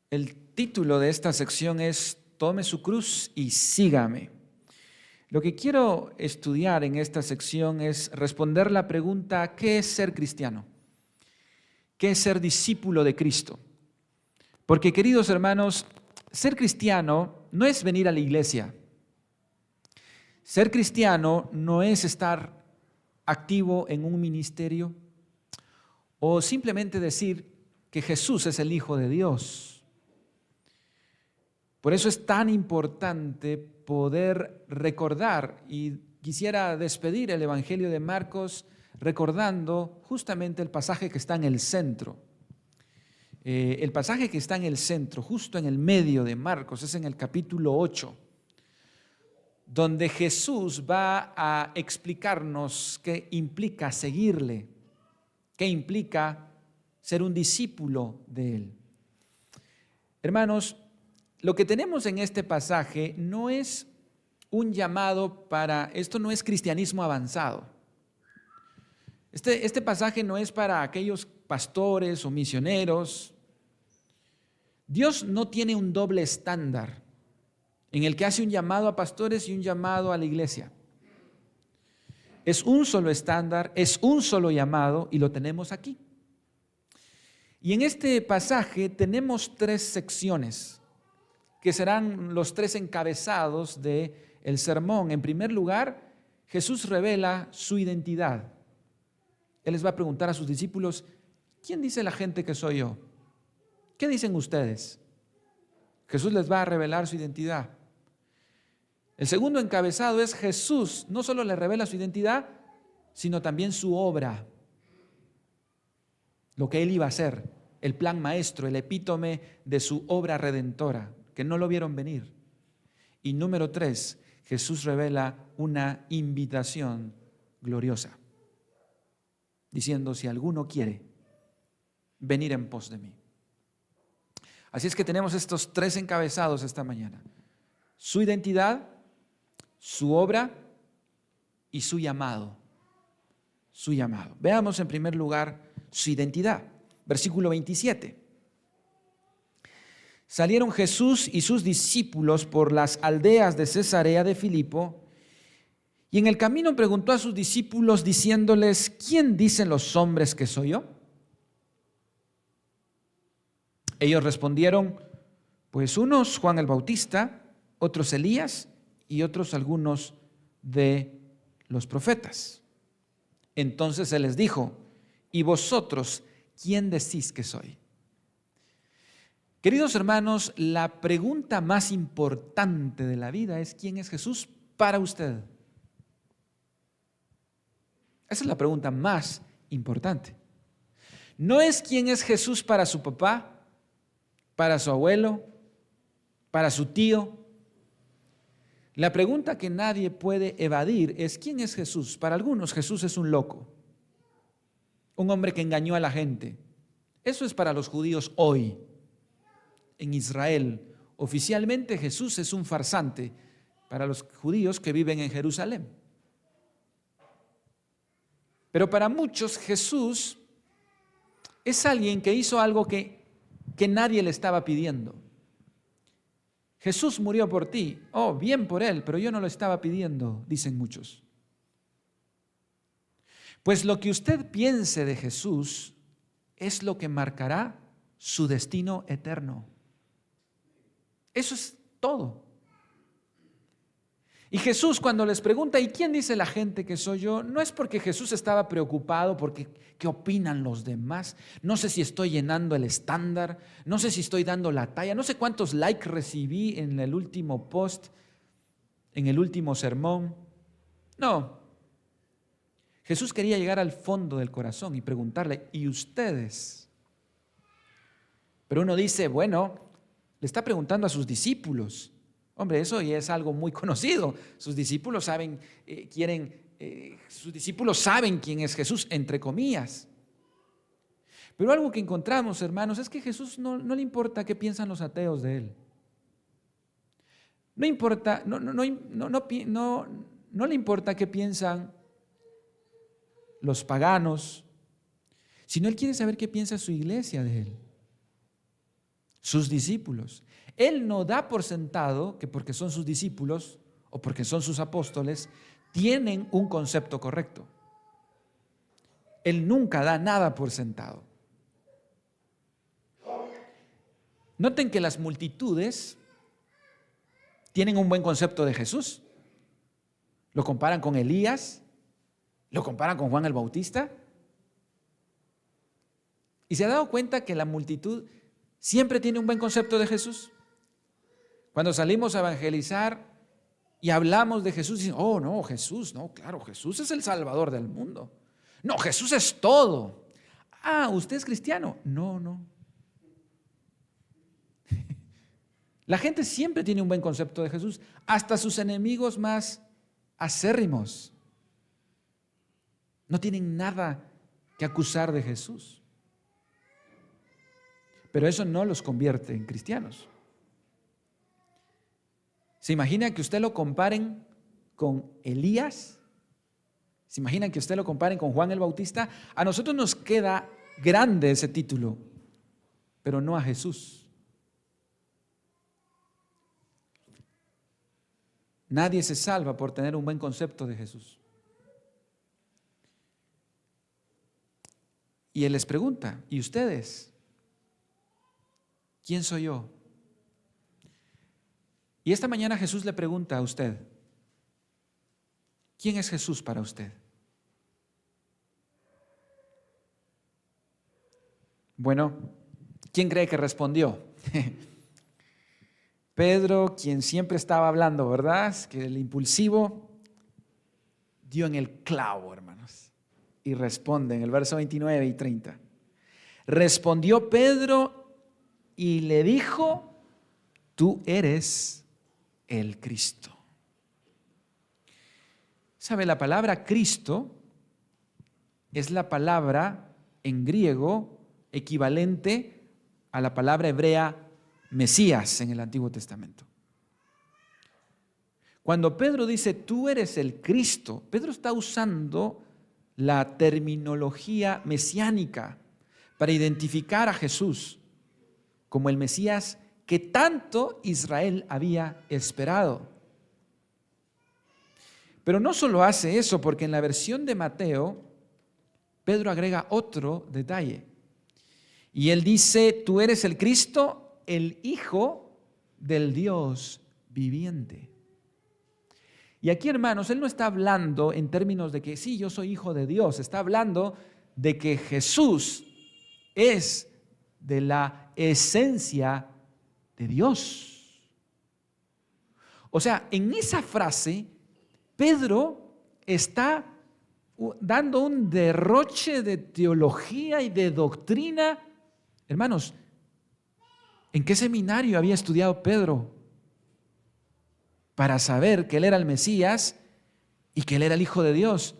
El título de esta sección es Tome su cruz y sígame. Lo que quiero estudiar en esta sección es responder la pregunta: ¿qué es ser cristiano? ¿Qué es ser discípulo de Cristo? Porque, queridos hermanos, ser cristiano no es venir a la iglesia. Ser cristiano no es estar activo en un ministerio o simplemente decir que Jesús es el Hijo de Dios. Por eso es tan importante poder recordar, y quisiera despedir el Evangelio de Marcos recordando justamente el pasaje que está en el centro. El pasaje que está en el centro, justo en el medio de Marcos, es en el capítulo 8, donde Jesús va a explicarnos qué implica seguirle, qué implica ser un discípulo de Él. Hermanos, lo que tenemos en este pasaje no es un llamado para, esto no es cristianismo avanzado. Este pasaje no es para aquellos pastores o misioneros. Dios no tiene un doble estándar en el que hace un llamado a pastores y un llamado a la iglesia. Es un solo estándar, es un solo llamado y lo tenemos aquí. Y en este pasaje tenemos tres secciones que serán los tres encabezados del sermón. En primer lugar, Jesús revela su identidad. Él les va a preguntar a sus discípulos: ¿quién dice la gente que soy yo? ¿Qué dicen ustedes? Jesús les va a revelar su identidad. El segundo encabezado es: Jesús no solo le revela su identidad, sino también su obra, lo que Él iba a hacer, el plan maestro, el epítome de su obra redentora, que no lo vieron venir. Y número 3, Jesús revela una invitación gloriosa, diciendo: si alguno quiere venir en pos de mí. Así es que tenemos estos tres encabezados esta mañana: su identidad, su obra y su llamado. Su llamado. Veamos en primer lugar su identidad. Versículo 27. Salieron Jesús y sus discípulos por las aldeas de Cesarea de Filipo, y en el camino preguntó a sus discípulos diciéndoles: ¿quién dicen los hombres que soy yo? Ellos respondieron: pues unos Juan el Bautista, otros Elías y otros algunos de los profetas. Entonces Él les dijo: ¿y vosotros quién decís que soy? Queridos hermanos, la pregunta más importante de la vida es: ¿quién es Jesús para usted? Esa es la pregunta más importante. No es quién es Jesús para su papá, para su abuelo, para su tío. La pregunta que nadie puede evadir es: ¿quién es Jesús? Para algunos, Jesús es un loco, un hombre que engañó a la gente. Eso es para los judíos hoy. En Israel, oficialmente Jesús es un farsante para los judíos que viven en Jerusalén. Pero para muchos Jesús es alguien que hizo algo que nadie le estaba pidiendo. Jesús murió por ti. Oh, bien por Él, pero yo no lo estaba pidiendo, dicen muchos. Pues lo que usted piense de Jesús es lo que marcará su destino eterno. Eso es todo. Y Jesús, cuando les pregunta: ¿y quién dice la gente que soy yo?, no es porque Jesús estaba preocupado porque qué opinan los demás. No sé si estoy llenando el estándar, no sé si estoy dando la talla, no sé cuántos likes recibí en el último post, en el último sermón. No. Jesús quería llegar al fondo del corazón y preguntarle: ¿y ustedes? Pero uno dice: bueno, le está preguntando a sus discípulos. Hombre, eso ya es algo muy conocido. Sus discípulos saben, sus discípulos saben quién es Jesús, entre comillas. Pero algo que encontramos, hermanos, es que a Jesús no le importa qué piensan los ateos de Él. No importa, no le importa qué piensan los paganos, sino Él quiere saber qué piensa su iglesia de Él. sus discípulos. Él no da por sentado que porque son sus discípulos o porque son sus apóstoles, tienen un concepto correcto. Él nunca da nada por sentado. Noten que las multitudes tienen un buen concepto de Jesús. Lo comparan con Elías, lo comparan con Juan el Bautista. ¿Y se ha dado cuenta que la multitud siempre tiene un buen concepto de Jesús? Cuando salimos a evangelizar y hablamos de Jesús, dicen, oh no, Jesús, no, claro, Jesús es el Salvador del mundo. No, Jesús es todo. Ah, ¿usted es cristiano? No, no. La gente siempre tiene un buen concepto de Jesús, hasta sus enemigos más acérrimos no tienen nada que acusar de Jesús. Pero eso no los convierte en cristianos. ¿Se imagina que usted lo comparen con Elías? ¿Se imagina que usted lo comparen con Juan el Bautista? A nosotros nos queda grande ese título, pero no a Jesús. Nadie se salva por tener un buen concepto de Jesús. Y Él les pregunta, ¿y ustedes? ¿Quién soy yo? Y esta mañana Jesús le pregunta a usted, ¿quién es Jesús para usted? Bueno, ¿quién cree que respondió? Pedro, quien siempre estaba hablando, ¿verdad? Que el impulsivo dio en el clavo, hermanos. Y responde en el verso 29 y 30. Respondió Pedro y le dijo, tú eres el Cristo. ¿Sabe? La palabra Cristo es la palabra en griego equivalente a la palabra hebrea Mesías en el Antiguo Testamento. Cuando Pedro dice, tú eres el Cristo, Pedro está usando la terminología mesiánica para identificar a Jesús como el Mesías que tanto Israel había esperado. Pero no solo hace eso, porque en la versión de Mateo, Pedro agrega otro detalle. Y él dice, tú eres el Cristo, el Hijo del Dios viviente. Y aquí, hermanos, él no está hablando en términos de que sí, yo soy hijo de Dios. Está hablando de que Jesús es de la esencia de Dios. O sea, en esa frase, Pedro está dando un derroche de teología y de doctrina. Hermanos, ¿en qué seminario había estudiado Pedro para saber que él era el Mesías y que él era el Hijo de Dios?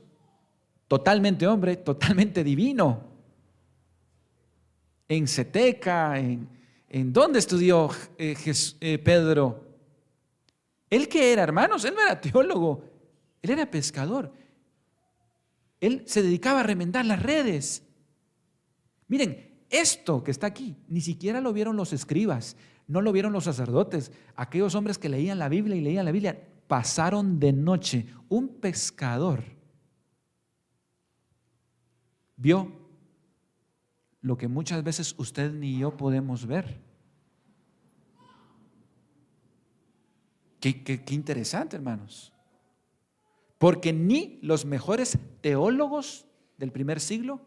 Totalmente hombre, totalmente divino. En Ceteca, ¿en dónde estudió Pedro? ¿Él qué era, hermanos? Él no era teólogo, él era pescador. Él se dedicaba a remendar las redes. Miren, esto que está aquí, ni siquiera lo vieron los escribas, no lo vieron los sacerdotes. Aquellos hombres que leían la Biblia y leían la Biblia, pasaron de noche. Un pescador vio lo que muchas veces usted ni yo podemos ver. Qué interesante, hermanos. Porque ni los mejores teólogos del primer siglo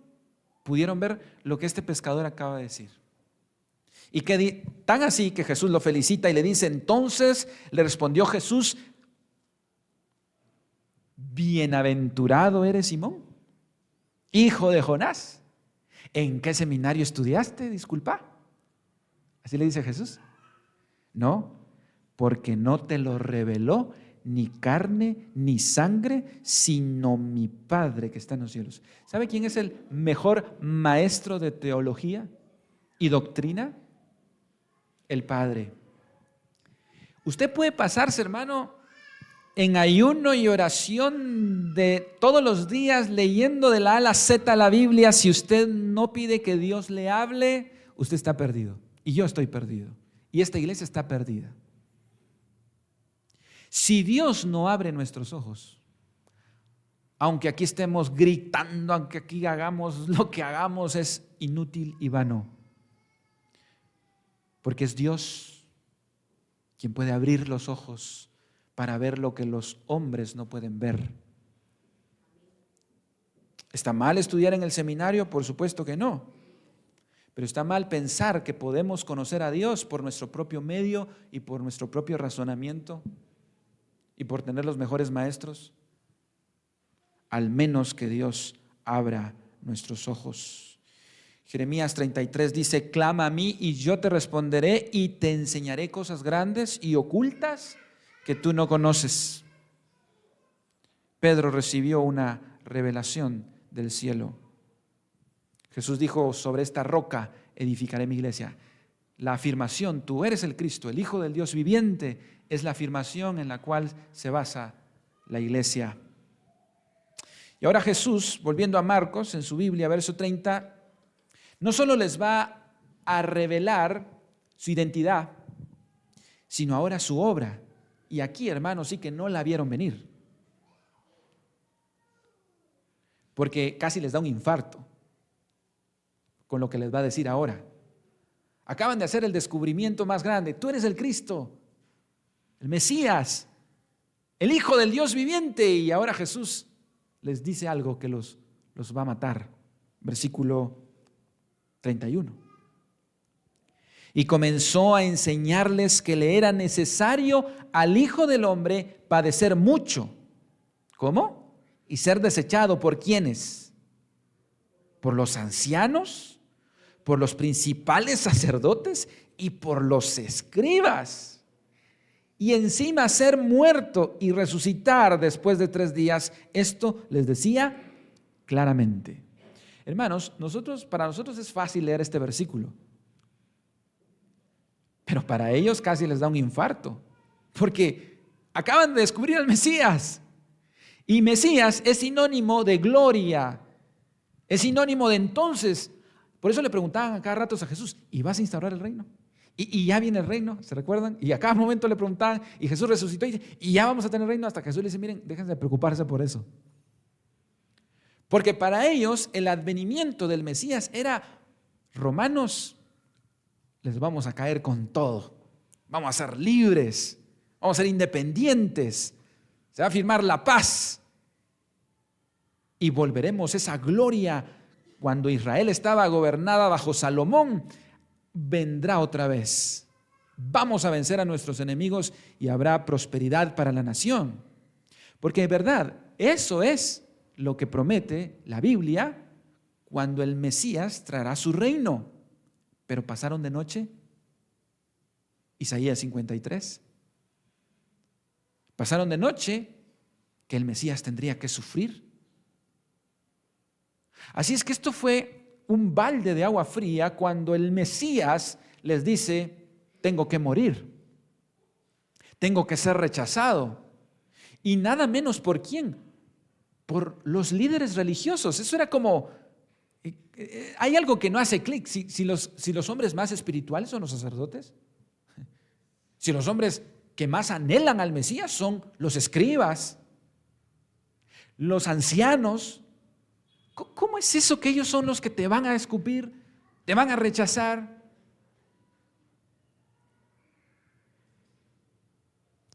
pudieron ver lo que este pescador acaba de decir. Y que tan así que Jesús lo felicita y le dice, entonces le respondió Jesús, bienaventurado eres Simón, hijo de Jonás. ¿En qué seminario estudiaste? Disculpa. ¿Así le dice Jesús? No, porque no te lo reveló ni carne ni sangre, sino mi Padre que está en los cielos. ¿Sabe quién es el mejor maestro de teología y doctrina? El Padre. Usted puede pasarse, hermano, en ayuno y oración de todos los días leyendo de la A a la Z la Biblia. Si usted no pide que Dios le hable, usted está perdido. y yo estoy perdido. Y esta iglesia está perdida. Si Dios no abre nuestros ojos, aunque aquí estemos gritando, aunque aquí hagamos lo que hagamos, es inútil y vano. Porque es Dios quien puede abrir los ojos para ver lo que los hombres no pueden ver. ¿Está mal estudiar en el seminario? Por supuesto que no. Pero está mal pensar que podemos conocer a Dios por nuestro propio medio y por nuestro propio razonamiento y por tener los mejores maestros. Al menos que Dios abra nuestros ojos. Jeremías 33 dice: clama a mí y yo te responderé y te enseñaré cosas grandes y ocultas que tú no conoces. Pedro recibió una revelación del cielo. Jesús dijo: sobre esta roca edificaré mi iglesia. La afirmación, tú eres el Cristo, el Hijo del Dios viviente, es la afirmación en la cual se basa la iglesia. Y ahora Jesús, volviendo a Marcos, en su Biblia, verso 30, no solo les va a revelar su identidad, sino ahora su obra. Y aquí, hermanos, sí que no la vieron venir, porque casi les da un infarto con lo que les va a decir ahora. Acaban de hacer el descubrimiento más grande: tú eres el Cristo, el Mesías, el Hijo del Dios viviente. Y ahora Jesús les dice algo que los va a matar. Versículo 31. Y comenzó a enseñarles que le era necesario al Hijo del Hombre padecer mucho. ¿Cómo? Y ser desechado ¿por quiénes? Por los ancianos, por los principales sacerdotes y por los escribas. Y encima ser muerto y resucitar después de 3 días. Esto les decía claramente. Hermanos, para nosotros es fácil leer este versículo, pero para ellos casi les da un infarto, porque acaban de descubrir al Mesías. Y Mesías es sinónimo de gloria, es sinónimo de entonces. Por eso le preguntaban a cada rato a Jesús: ¿y vas a instaurar el reino? Y ya viene el reino, ¿se recuerdan? Y a cada momento le preguntaban, y Jesús resucitó y dice: y ya vamos a tener el reino. Hasta que Jesús le dice: miren, déjense de preocuparse por eso. Porque para ellos el advenimiento del Mesías era: romanos, les vamos a caer con todo, vamos a ser libres, vamos a ser independientes, se va a firmar la paz y volveremos esa gloria. Cuando Israel estaba gobernada bajo Salomón, vendrá otra vez. Vamos a vencer a nuestros enemigos y habrá prosperidad para la nación. Porque en verdad, eso es lo que promete la Biblia cuando el Mesías traerá su reino. Pero pasaron de noche. Isaías 53. Pasaron de noche que el Mesías tendría que sufrir. Así es que esto fue un balde de agua fría cuando el Mesías les dice: tengo que morir, tengo que ser rechazado. Y nada menos por quién, por los líderes religiosos. Eso era como, hay algo que no hace clic. Si los hombres más espirituales son los sacerdotes, si los hombres que más anhelan al Mesías son los escribas, los ancianos, ¿cómo es eso que ellos son los que te van a escupir, te van a rechazar?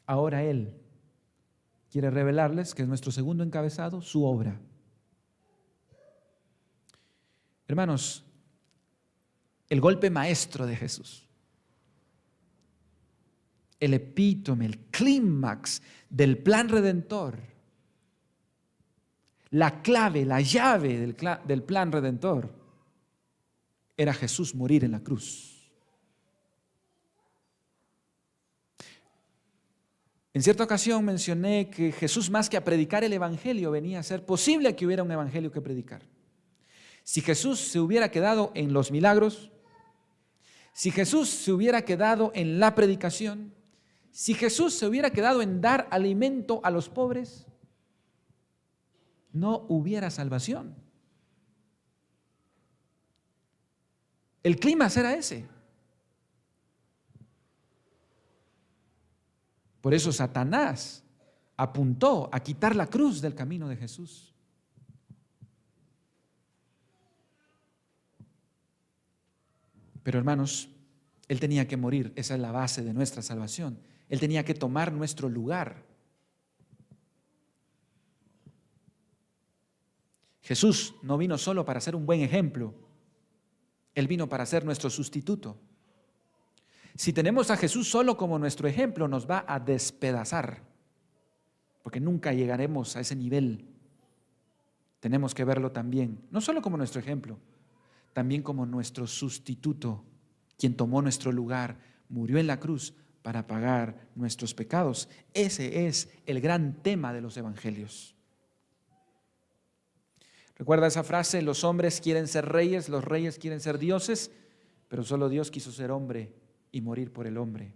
Ahora Él quiere revelarles, que es nuestro segundo encabezado, su obra. Hermanos, el golpe maestro de Jesús, el epítome, el clímax del plan redentor, la clave, la llave del plan redentor, era Jesús morir en la cruz. En cierta ocasión mencioné que Jesús, más que a predicar el evangelio, venía a ser posible que hubiera un evangelio que predicar. Si Jesús se hubiera quedado en los milagros, si Jesús se hubiera quedado en la predicación, si Jesús se hubiera quedado en dar alimento a los pobres, no hubiera salvación. El clímax era ese. Por eso Satanás apuntó a quitar la cruz del camino de Jesús. Pero hermanos, Él tenía que morir, esa es la base de nuestra salvación. Él tenía que tomar nuestro lugar. Jesús no vino solo para ser un buen ejemplo, Él vino para ser nuestro sustituto. Si tenemos a Jesús solo como nuestro ejemplo, nos va a despedazar, porque nunca llegaremos a ese nivel. Tenemos que verlo también, no solo como nuestro ejemplo, también como nuestro sustituto, quien tomó nuestro lugar, murió en la cruz para pagar nuestros pecados. Ese es el gran tema de los evangelios. ¿Recuerda esa frase? Los hombres quieren ser reyes, los reyes quieren ser dioses, pero solo Dios quiso ser hombre y morir por el hombre.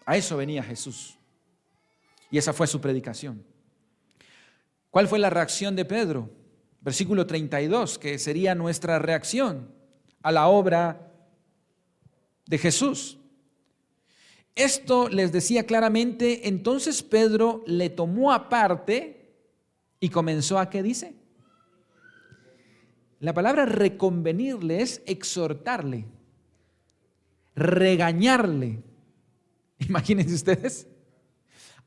A eso venía Jesús. Y esa fue su predicación. ¿Cuál fue la reacción de Pedro? Versículo 32, que sería nuestra reacción a la obra de Jesús. Esto les decía claramente, entonces Pedro le tomó aparte y comenzó a, ¿qué dice? La palabra reconvenirle es exhortarle, regañarle. Imagínense ustedes.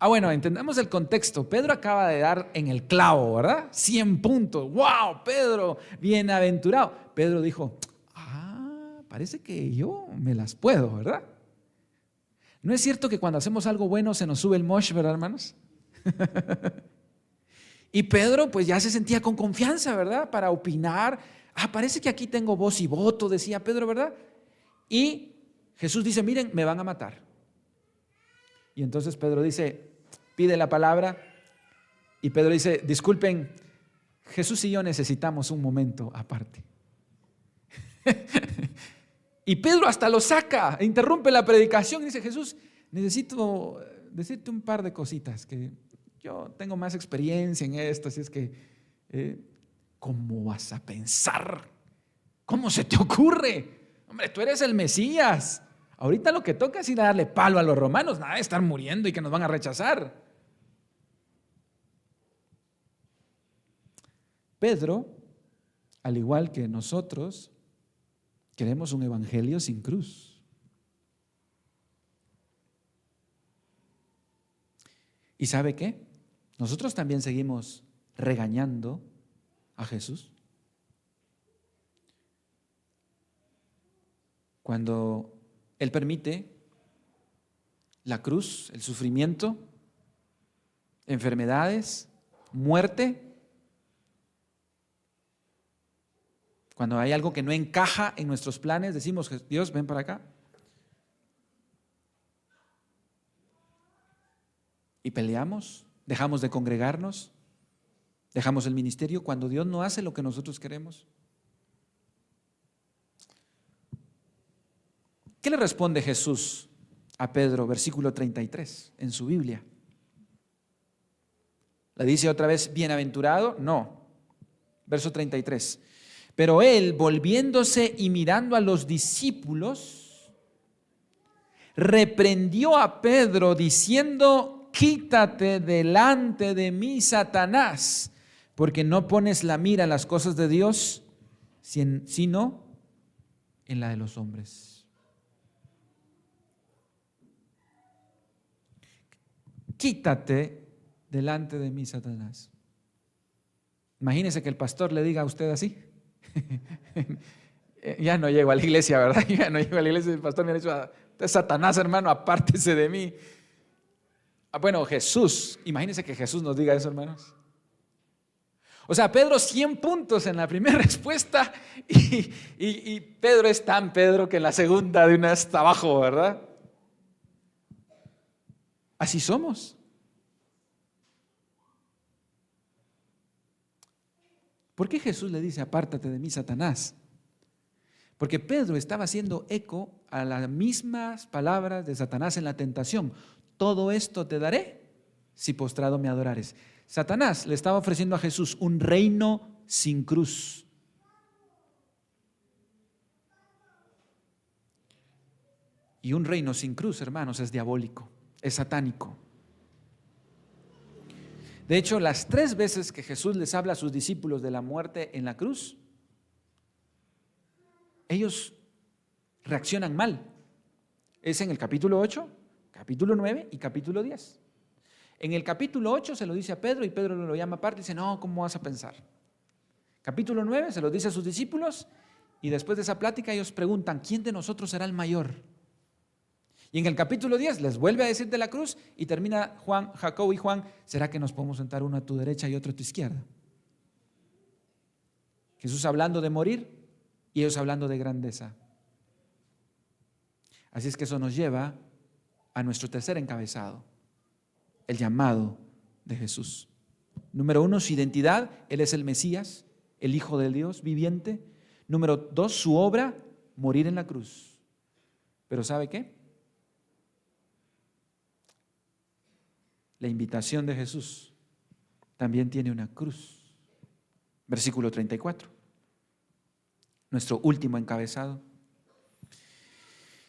Bueno, entendamos el contexto. Pedro acaba de dar en el clavo, ¿verdad? 100 puntos. ¡Wow! Pedro, bienaventurado. Pedro dijo, parece que yo me las puedo, ¿verdad? ¿No es cierto que cuando hacemos algo bueno se nos sube el mosh, verdad, hermanos? Y Pedro pues ya se sentía con confianza, ¿verdad? Para opinar. Parece que aquí tengo voz y voto, decía Pedro, ¿verdad? Y Jesús dice, miren, me van a matar. Y entonces Pedro dice, pide la palabra, y Pedro dice, disculpen, Jesús y yo necesitamos un momento aparte. Y Pedro hasta lo saca, interrumpe la predicación y dice, Jesús, necesito decirte un par de cositas, que yo tengo más experiencia en esto, así es que, ¿cómo vas a pensar? ¿Cómo se te ocurre? Hombre, tú eres el Mesías. Ahorita lo que toca es ir a darle palo a los romanos, nada de estar muriendo y que nos van a rechazar. Pedro, al igual que nosotros, queremos un evangelio sin cruz. ¿Y sabe qué? Nosotros también seguimos regañando a Jesús. Cuando Él permite la cruz, el sufrimiento, enfermedades, muerte. Cuando hay algo que no encaja en nuestros planes, decimos, Dios, ven para acá. Y peleamos, dejamos de congregarnos, dejamos el ministerio cuando Dios no hace lo que nosotros queremos. ¿Qué le responde Jesús a Pedro? Versículo 33 en su Biblia. ¿Le dice otra vez bienaventurado? No. Verso 33. Pero él, volviéndose y mirando a los discípulos, reprendió a Pedro diciendo, quítate delante de mí, Satanás, porque no pones la mira en las cosas de Dios, sino en la de los hombres. Quítate delante de mí, Satanás. Imagínese que el pastor le diga a usted así. Ya no llego a la iglesia, ¿verdad? Ya no llego a la iglesia. El pastor me ha dicho, Satanás, hermano, apártese de mí. Bueno, Jesús, imagínese que Jesús nos diga eso, hermanos. O sea, Pedro 100 puntos en la primera respuesta y Pedro es tan Pedro que en la segunda de una está abajo, ¿verdad? Así somos. ¿Por qué Jesús le dice, apártate de mí, Satanás? Porque Pedro estaba haciendo eco a las mismas palabras de Satanás en la tentación. Todo esto te daré si postrado me adorares. Satanás le estaba ofreciendo a Jesús un reino sin cruz. Y un reino sin cruz, hermanos, es diabólico, es satánico. De hecho, las 3 veces que Jesús les habla a sus discípulos de la muerte en la cruz, ellos reaccionan mal. Es en el capítulo 8, capítulo 9 y capítulo 10. En el capítulo 8 se lo dice a Pedro y Pedro lo llama aparte y dice, no, ¿cómo vas a pensar? Capítulo 9 se lo dice a sus discípulos y después de esa plática ellos preguntan, ¿quién de nosotros será el mayor? Y en el capítulo 10 les vuelve a decir de la cruz y termina Jacobo y Juan, ¿será que nos podemos sentar uno a tu derecha y otro a tu izquierda? Jesús hablando de morir y ellos hablando de grandeza. Así es que eso nos lleva a nuestro tercer encabezado, el llamado de Jesús. Número 1, su identidad, Él es el Mesías, el Hijo de Dios viviente. Número 2, su obra, morir en la cruz. Pero ¿sabe qué? La invitación de Jesús también tiene una cruz. Versículo 34, nuestro último encabezado.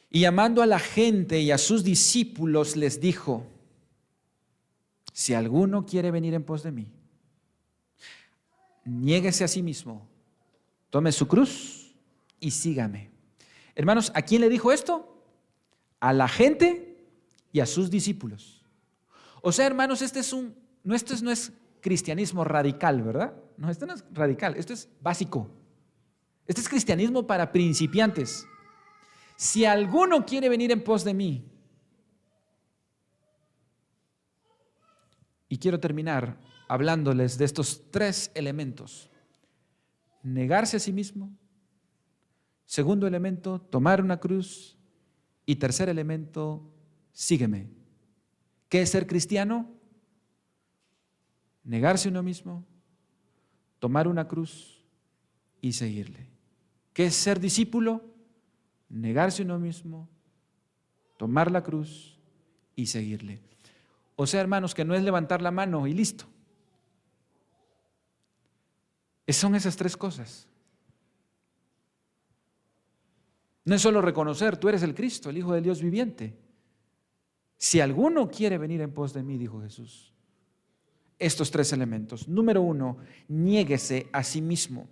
Y llamando a la gente y a sus discípulos les dijo, si alguno quiere venir en pos de mí, niéguese a sí mismo, tome su cruz y sígame. Hermanos, ¿a quién le dijo esto? A la gente y a sus discípulos. O sea, hermanos, esto no es cristianismo radical, ¿verdad? No, esto no es radical, esto es básico. Este es cristianismo para principiantes. Si alguno quiere venir en pos de mí, y quiero terminar hablándoles de estos 3 elementos. Negarse a sí mismo. Segundo elemento, tomar una cruz. Y tercer elemento, sígueme. ¿Qué es ser cristiano? Negarse a uno mismo, tomar una cruz y seguirle. ¿Qué es ser discípulo? Negarse a uno mismo, tomar la cruz y seguirle. O sea, hermanos, que no es levantar la mano y listo. Son esas 3 cosas. No es solo reconocer, tú eres el Cristo, el Hijo del Dios viviente. Si alguno quiere venir en pos de mí, dijo Jesús, estos 3 elementos. Número 1, niéguese a sí mismo.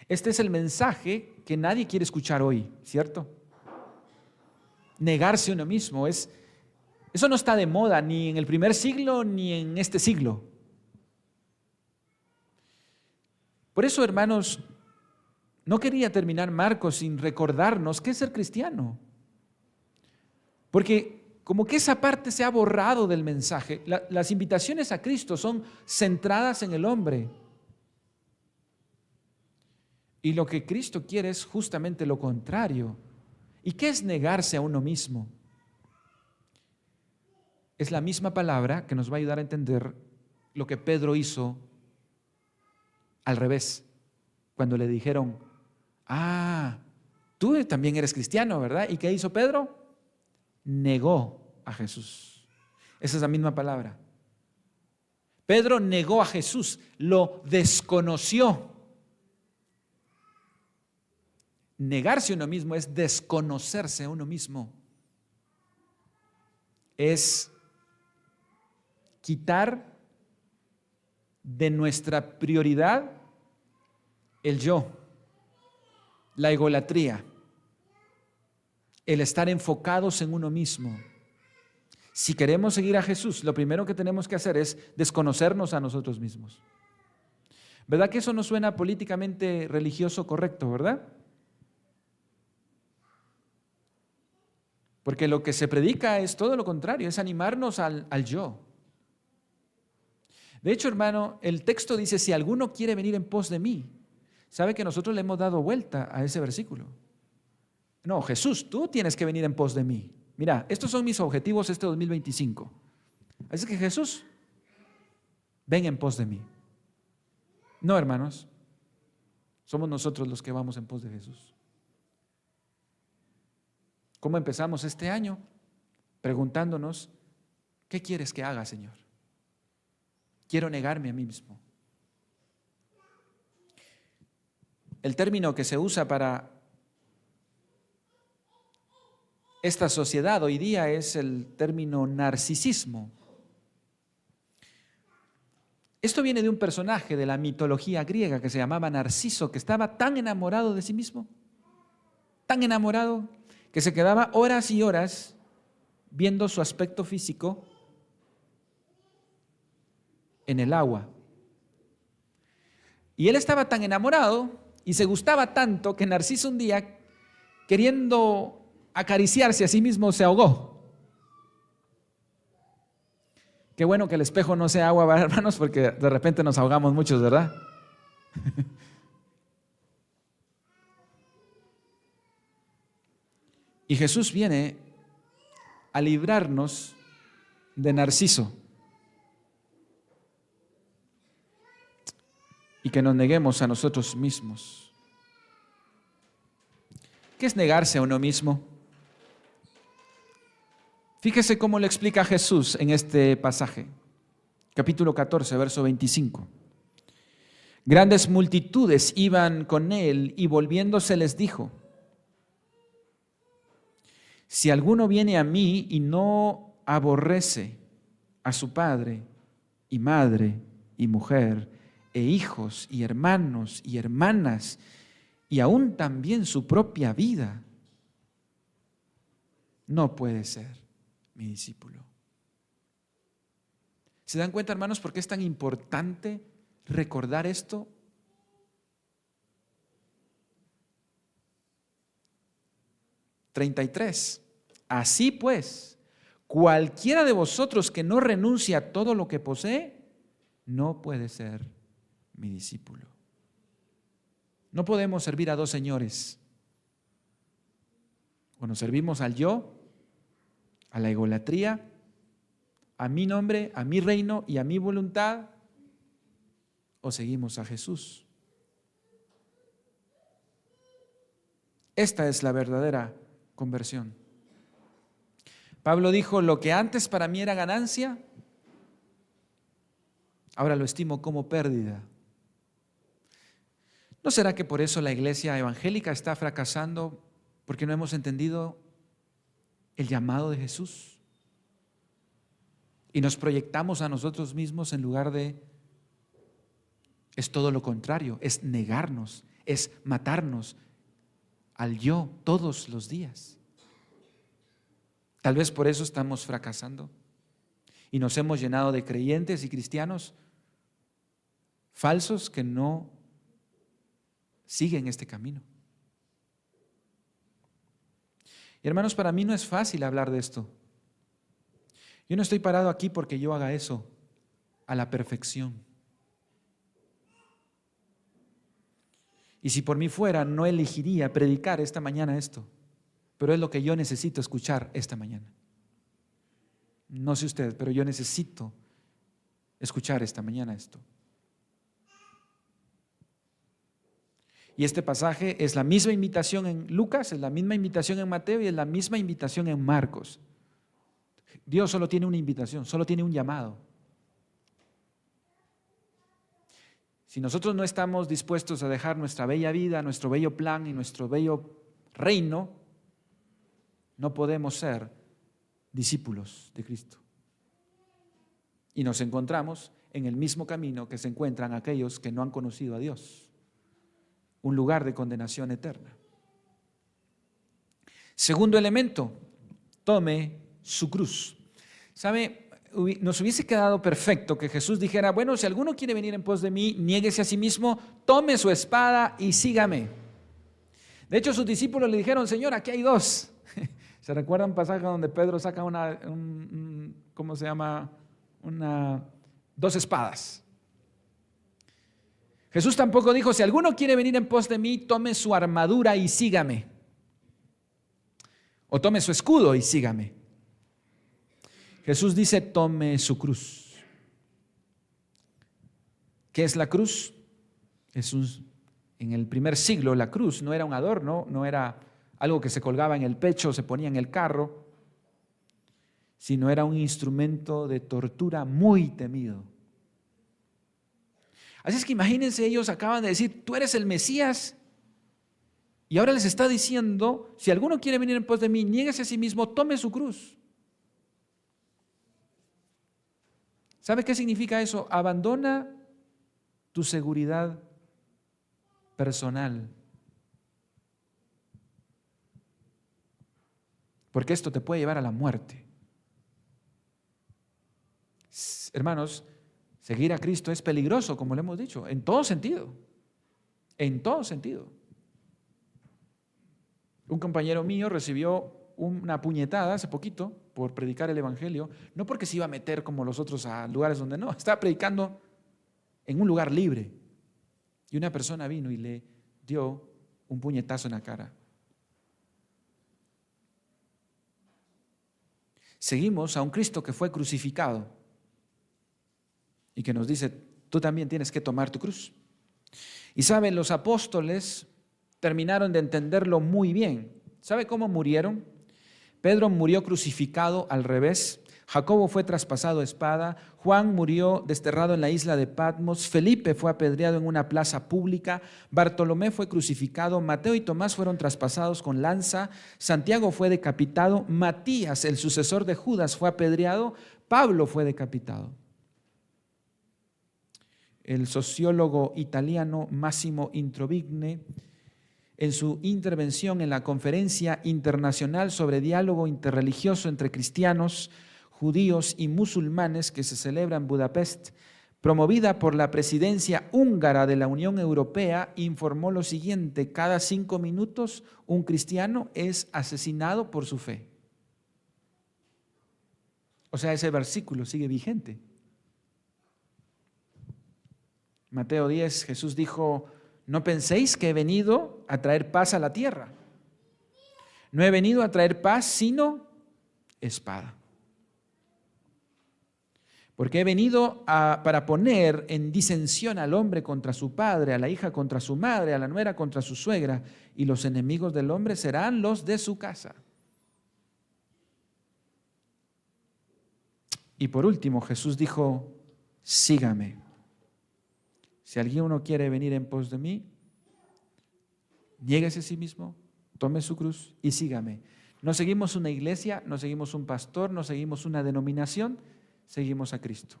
Este es el mensaje que nadie quiere escuchar hoy, ¿cierto? Negarse a uno mismo eso no está de moda ni en el primer siglo ni en este siglo. Por eso, hermanos, no quería terminar Marcos sin recordarnos qué es ser cristiano. Porque como que esa parte se ha borrado del mensaje. Las invitaciones a Cristo son centradas en el hombre. Y lo que Cristo quiere es justamente lo contrario. ¿Y qué es negarse a uno mismo? Es la misma palabra que nos va a ayudar a entender lo que Pedro hizo al revés, cuando le dijeron, tú también eres cristiano, ¿verdad? ¿Y qué hizo Pedro? Negó a Jesús. Esa es la misma palabra. Pedro negó a Jesús, lo desconoció. Negarse a uno mismo es desconocerse a uno mismo. Es quitar de nuestra prioridad el yo, la egolatría, el estar enfocados en uno mismo. Si queremos seguir a Jesús, lo primero que tenemos que hacer es desconocernos a nosotros mismos. ¿Verdad que eso no suena políticamente religioso correcto, verdad? Porque lo que se predica es todo lo contrario, es animarnos al yo. De hecho, hermano, el texto dice, si alguno quiere venir en pos de mí, ¿sabe que nosotros le hemos dado vuelta a ese versículo? No, Jesús, tú tienes que venir en pos de mí. Mira, estos son mis objetivos este 2025. Así que Jesús, ven en pos de mí. No, hermanos, somos nosotros los que vamos en pos de Jesús. ¿Cómo empezamos este año? Preguntándonos, ¿qué quieres que haga, Señor? Quiero negarme a mí mismo. El término que se usa para esta sociedad hoy día es el término narcisismo. Esto viene de un personaje de la mitología griega que se llamaba Narciso, que estaba tan enamorado de sí mismo, tan enamorado, que se quedaba horas y horas viendo su aspecto físico en el agua. Y él estaba tan enamorado y se gustaba tanto que Narciso un día, queriendo acariciarse a sí mismo, se ahogó. Qué bueno que el espejo no sea agua, hermanos, porque de repente nos ahogamos muchos, ¿verdad? Y Jesús viene a librarnos de Narciso y que nos neguemos a nosotros mismos. ¿Qué es negarse a uno mismo? Fíjese cómo le explica Jesús en este pasaje, capítulo 14, verso 25. Grandes multitudes iban con él y volviéndose les dijo: si alguno viene a mí y no aborrece a su padre y madre y mujer e hijos y hermanos y hermanas y aún también su propia vida, no puede ser mi discípulo. ¿Se dan cuenta, hermanos, por qué es tan importante recordar esto? (33) Así pues, cualquiera de vosotros que no renuncie a todo lo que posee, no puede ser mi discípulo. No podemos servir a dos señores. O nos servimos al yo, a la egolatría, a mi nombre, a mi reino y a mi voluntad, o seguimos a Jesús. Esta es la verdadera conversión. Pablo dijo: lo que antes para mí era ganancia, ahora lo estimo como pérdida. ¿No será que por eso la iglesia evangélica está fracasando? Porque no hemos entendido el llamado de Jesús y nos proyectamos a nosotros mismos en lugar de... Es todo lo contrario, es negarnos, es matarnos al yo todos los días. Tal vez por eso estamos fracasando y nos hemos llenado de creyentes y cristianos falsos que no siguen este camino. Y hermanos, para mí no es fácil hablar de esto. Yo no estoy parado aquí porque yo haga eso a la perfección. Y si por mí fuera, no elegiría predicar esta mañana esto, pero es lo que yo necesito escuchar esta mañana. No sé usted, pero yo necesito escuchar esta mañana esto. Y este pasaje es la misma invitación en Lucas, es la misma invitación en Mateo y es la misma invitación en Marcos. Dios solo tiene una invitación, solo tiene un llamado. Si nosotros no estamos dispuestos a dejar nuestra bella vida, nuestro bello plan y nuestro bello reino, no podemos ser discípulos de Cristo. Y nos encontramos en el mismo camino que se encuentran aquellos que no han conocido a Dios. Un lugar de condenación eterna. Segundo elemento, tome su cruz. ¿Sabe? Nos hubiese quedado perfecto que Jesús dijera: bueno, si alguno quiere venir en pos de mí, niéguese a sí mismo, tome su espada y sígame. De hecho, sus discípulos le dijeron: Señor, aquí hay dos. ¿Se recuerdan un pasaje donde Pedro saca ¿cómo se llama? Dos espadas. Jesús tampoco dijo: si alguno quiere venir en pos de mí, tome su armadura y sígame. O tome su escudo y sígame. Jesús dice: tome su cruz. ¿Qué es la cruz? En el primer siglo la cruz no era un adorno, no era algo que se colgaba en el pecho, se ponía en el carro, sino era un instrumento de tortura muy temido. Así es que imagínense, ellos acaban de decir: tú eres el Mesías, Y ahora les está diciendo, si alguno quiere venir en pos de mí, niéguese a sí mismo, tome su cruz. ¿Sabe qué significa eso? Abandona tu seguridad personal. Porque esto te puede llevar a la muerte. Hermanos, seguir a Cristo es peligroso, como le hemos dicho, en todo sentido. En todo sentido. Un compañero mío recibió una puñetada hace poquito por predicar el Evangelio, no porque se iba a meter como los otros a lugares donde no, estaba predicando en un lugar libre. Y una persona vino y le dio un puñetazo en la cara. Seguimos a un Cristo que fue crucificado y que nos dice, tú también tienes que tomar tu cruz. Y saben, los apóstoles terminaron de entenderlo muy bien. ¿Sabe cómo murieron? Pedro murió crucificado al revés. Jacobo fue traspasado a espada. Juan murió desterrado en la isla de Patmos. Felipe fue apedreado en una plaza pública. Bartolomé fue crucificado. Mateo y Tomás fueron traspasados con lanza. Santiago fue decapitado. Matías, el sucesor de Judas, fue apedreado. Pablo fue decapitado. El sociólogo italiano Massimo Introvigne, en su intervención en la Conferencia Internacional sobre Diálogo Interreligioso entre Cristianos, Judíos y Musulmanes que se celebra en Budapest, promovida por la presidencia húngara de la Unión Europea, informó lo siguiente: cada 5 minutos un cristiano es asesinado por su fe. O sea, ese versículo sigue vigente. Mateo 10, Jesús dijo, no penséis que he venido a traer paz a la tierra. No he venido a traer paz, sino espada. Porque he venido para poner en disensión al hombre contra su padre, a la hija contra su madre, a la nuera contra su suegra, y los enemigos del hombre serán los de su casa. Y por último, Jesús dijo, sígame. Si alguno quiere venir en pos de mí, niéguese a sí mismo, tome su cruz y sígame. No seguimos una iglesia, no seguimos un pastor, no seguimos una denominación, seguimos a Cristo.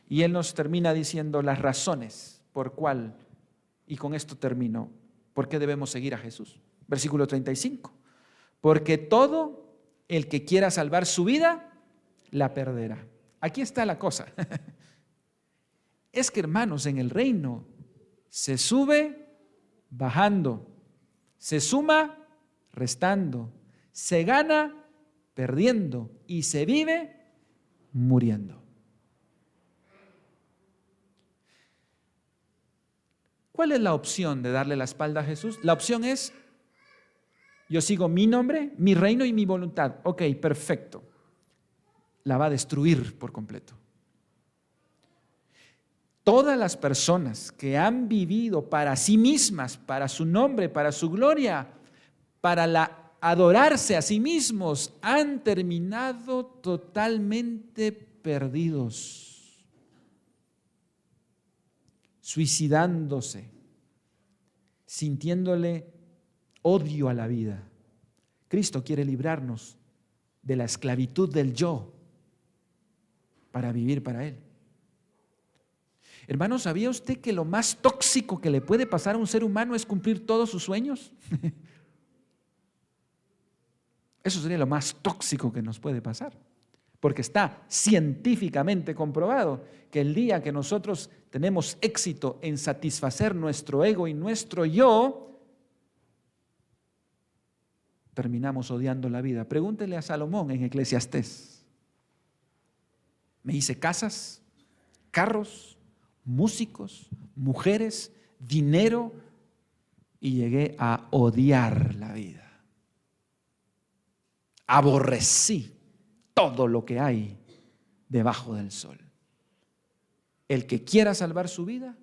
Y Él nos termina diciendo las razones por cuál, y con esto termino, por qué debemos seguir a Jesús. Versículo 35. Porque todo el que quiera salvar su vida, la perderá. Aquí está la cosa. Es que, hermanos, en el reino se sube bajando, se suma restando, se gana perdiendo y se vive muriendo. ¿Cuál es la opción de darle la espalda a Jesús? La opción es, yo sigo mi nombre, mi reino y mi voluntad. Ok, perfecto. La va a destruir por completo. Todas las personas que han vivido para sí mismas, para su nombre, para su gloria, para adorarse a sí mismos, han terminado totalmente perdidos, suicidándose, sintiéndole odio a la vida. Cristo quiere librarnos de la esclavitud del yo para vivir para Él. Hermano, ¿sabía usted que lo más tóxico que le puede pasar a un ser humano es cumplir todos sus sueños? Eso sería lo más tóxico que nos puede pasar, porque está científicamente comprobado que el día que nosotros tenemos éxito en satisfacer nuestro ego y nuestro yo, terminamos odiando la vida. Pregúntele a Salomón en Eclesiastés. Me hice casas, carros, músicos, mujeres, dinero, y llegué a odiar la vida. Aborrecí todo lo que hay debajo del sol. El que quiera salvar su vida,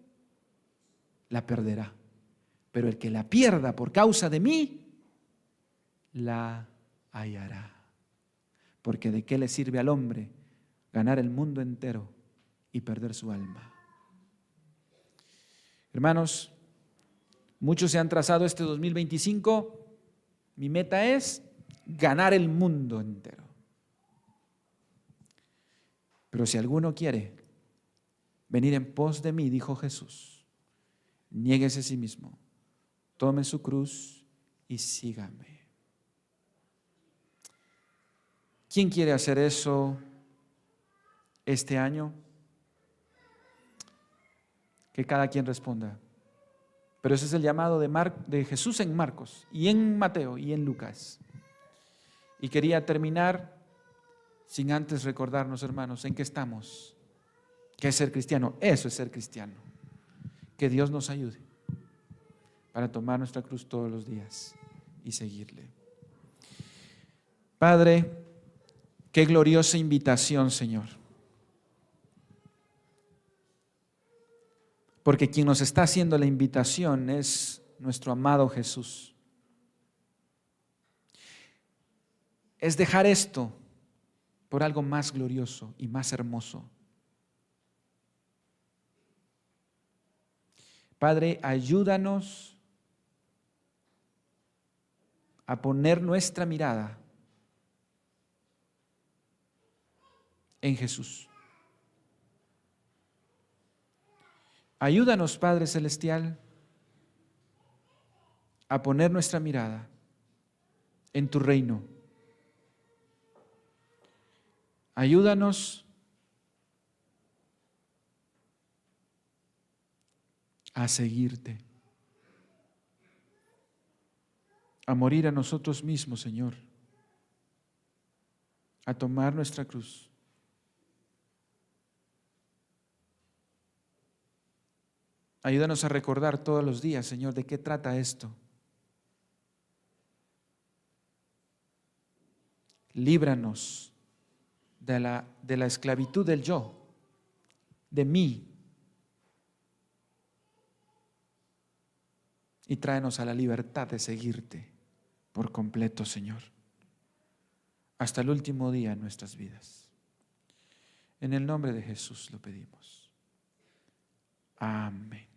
la perderá. Pero el que la pierda por causa de mí, la hallará. Porque ¿de qué le sirve al hombre ganar el mundo entero y perder su alma? Hermanos, Muchos se han trazado este 2025. Mi meta es ganar el mundo entero. Pero si alguno quiere venir en pos de mí, dijo Jesús, niéguese a sí mismo, tome su cruz y sígame. ¿Quién quiere hacer eso este año? Que cada quien responda. Pero ese es el llamado de Jesús en Marcos y en Mateo y en Lucas. Y quería terminar sin antes recordarnos, hermanos, en qué estamos. ¿Qué es ser cristiano? Eso es ser cristiano. Que Dios nos ayude para tomar nuestra cruz todos los días y seguirle. Padre, qué gloriosa invitación, Señor. Porque quien nos está haciendo la invitación es nuestro amado Jesús. Es dejar esto por algo más glorioso y más hermoso. Padre, ayúdanos a poner nuestra mirada en Jesús. Ayúdanos, Padre Celestial, a poner nuestra mirada en tu reino. Ayúdanos a seguirte, a morir a nosotros mismos, Señor, a tomar nuestra cruz. Ayúdanos a recordar todos los días, Señor, de qué trata esto. Líbranos de la esclavitud del yo, de mí, y tráenos a la libertad de seguirte por completo, Señor, hasta el último día en nuestras vidas. En el nombre de Jesús lo pedimos. Amén.